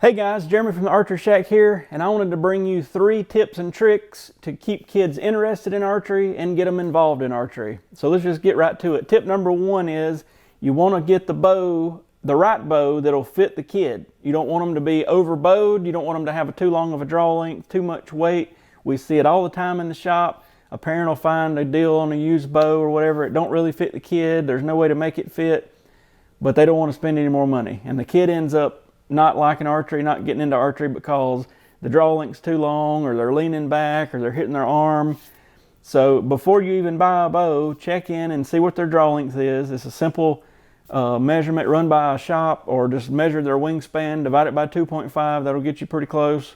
Hey guys, Jeremy from the Archery Shack here, and I wanted to bring you 3 tips and tricks to keep kids interested in archery and get them involved in archery. So let's just get right to it. Tip number 1 is you want to get the bow, the right bow that'll fit the kid. You don't want them to be overbowed. You don't want them to have too long of a draw length, too much weight. We see it all the time in the shop. A parent will find a deal on a used bow or whatever. It don't really fit the kid. There's no way to make it fit, but they don't want to spend any more money. And the kid ends up not liking archery, not getting into archery because the draw length's too long, or they're leaning back, or they're hitting their arm. So before you even buy a bow, check in and see what their draw length is. It's a simple measurement run by a shop, or just measure their wingspan, divide it by 2.5. That'll get you pretty close.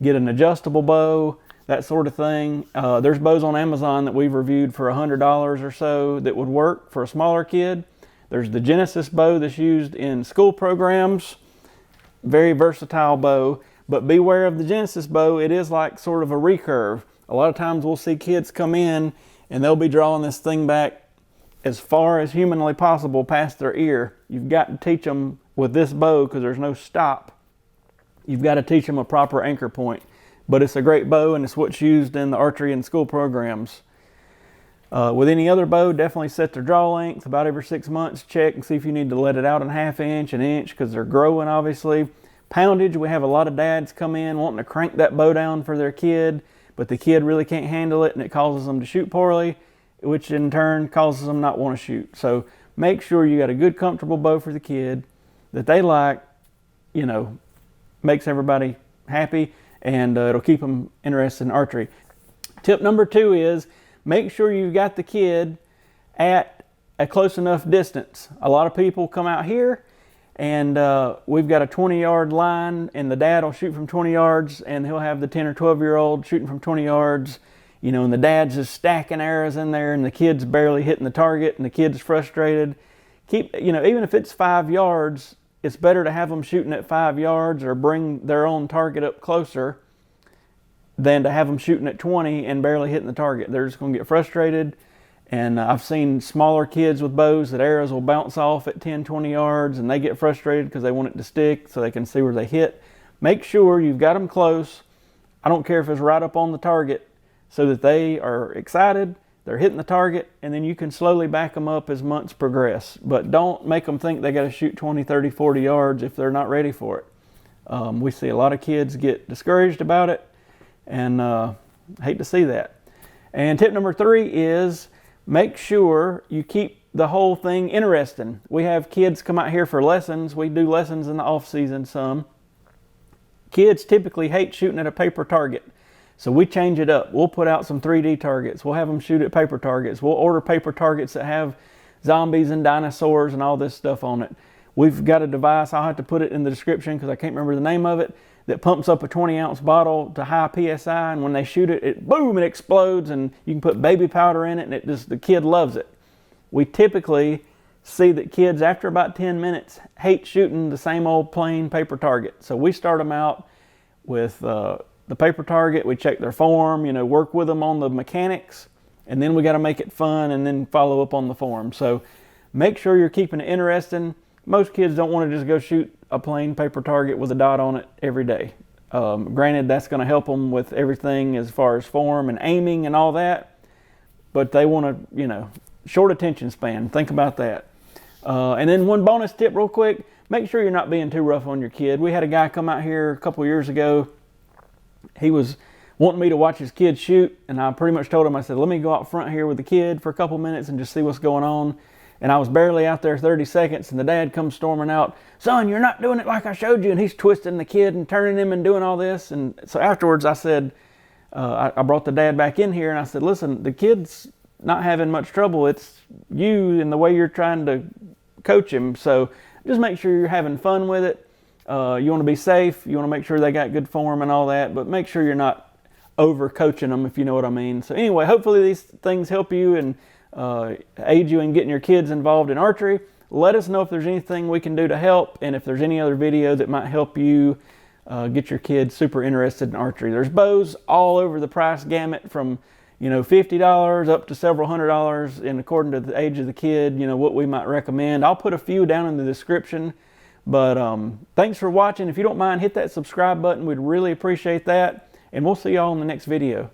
Get an adjustable bow, that sort of thing. There's bows on Amazon that we've reviewed for $100 or so that would work for a smaller kid. There's the Genesis bow that's used in school programs. Very versatile bow, but beware of the Genesis bow. It is like sort of a recurve. A lot of times we'll see kids come in and they'll be drawing this thing back as far as humanly possible past their ear. You've got to teach them with this bow, because there's no stop. You've got to teach them a proper anchor point. But it's a great bow, and it's what's used in the archery and school programs. With any other bow, definitely set their draw length about every 6 months. Check and see if you need to let it out a ½ inch, an inch, because they're growing, obviously. Poundage, we have a lot of dads come in wanting to crank that bow down for their kid, but the kid really can't handle it, and it causes them to shoot poorly, which in turn causes them not want to shoot. So make sure you got a good, comfortable bow for the kid that they like, makes everybody happy, and it'll keep them interested in archery. Tip number 2 is make sure you've got the kid at a close enough distance. A lot of people come out here and we've got a 20-yard line, and the dad will shoot from 20 yards, and he'll have the 10 or 12-year-old shooting from 20 yards, and the dad's just stacking arrows in there, and the kid's barely hitting the target, and the kid's frustrated. Even if it's 5 yards, it's better to have them shooting at 5 yards or bring their own target up closer than to have them shooting at 20 and barely hitting the target. They're just going to get frustrated. And I've seen smaller kids with bows that arrows will bounce off at 10, 20 yards, and they get frustrated because they want it to stick so they can see where they hit. Make sure you've got them close. I don't care if it's right up on the target, so that they are excited, they're hitting the target, and then you can slowly back them up as months progress. But don't make them think they got to shoot 20, 30, 40 yards if they're not ready for it. We see a lot of kids get discouraged about it, and hate to see that. And tip number 3 is make sure you keep the whole thing interesting. We have kids come out here for lessons. We do lessons in the off season some. Kids typically hate shooting at a paper target, so we change it up. We'll put out some 3D targets. We'll have them shoot at paper targets. We'll order paper targets that have zombies and dinosaurs and all this stuff on it. We've got a device, I'll have to put it in the description because I can't remember the name of it, that pumps up a 20-ounce bottle to high PSI, and when they shoot it, boom, it explodes, and you can put baby powder in it, and the kid loves it. We typically see that kids, after about 10 minutes, hate shooting the same old plain paper target. So we start them out with the paper target. We check their form, work with them on the mechanics, and then we got to make it fun and then follow up on the form. So make sure you're keeping it interesting. Most kids don't want to just go shoot a plain paper target with a dot on it every day. Granted, that's going to help them with everything as far as form and aiming and all that, but they want to, short attention span. Think about that. And then one bonus tip real quick, make sure you're not being too rough on your kid. We had a guy come out here a couple years ago. He was wanting me to watch his kid shoot, and I pretty much told him, I said, let me go out front here with the kid for a couple minutes and just see what's going on. And I was barely out there 30 seconds, and the dad comes storming out, son, you're not doing it like I showed you. And he's twisting the kid and turning him and doing all this. And so afterwards I said, I brought the dad back in here, and I said, listen, the kid's not having much trouble. It's you and the way you're trying to coach him. So just make sure you're having fun with it. You want to be safe. You want to make sure they got good form and all that, but make sure you're not over coaching them, if you know what I mean. So anyway, hopefully these things help you and aid you in getting your kids involved in archery. Let us know if there's anything we can do to help, and if there's any other video that might help you get your kids super interested in archery. There's bows all over the price gamut, from $50 up to several $100s, and according to the age of the kid, what we might recommend. I'll put a few down in the description, But thanks for watching. If you don't mind, hit that subscribe button. We'd really appreciate that. And we'll see y'all in the next video.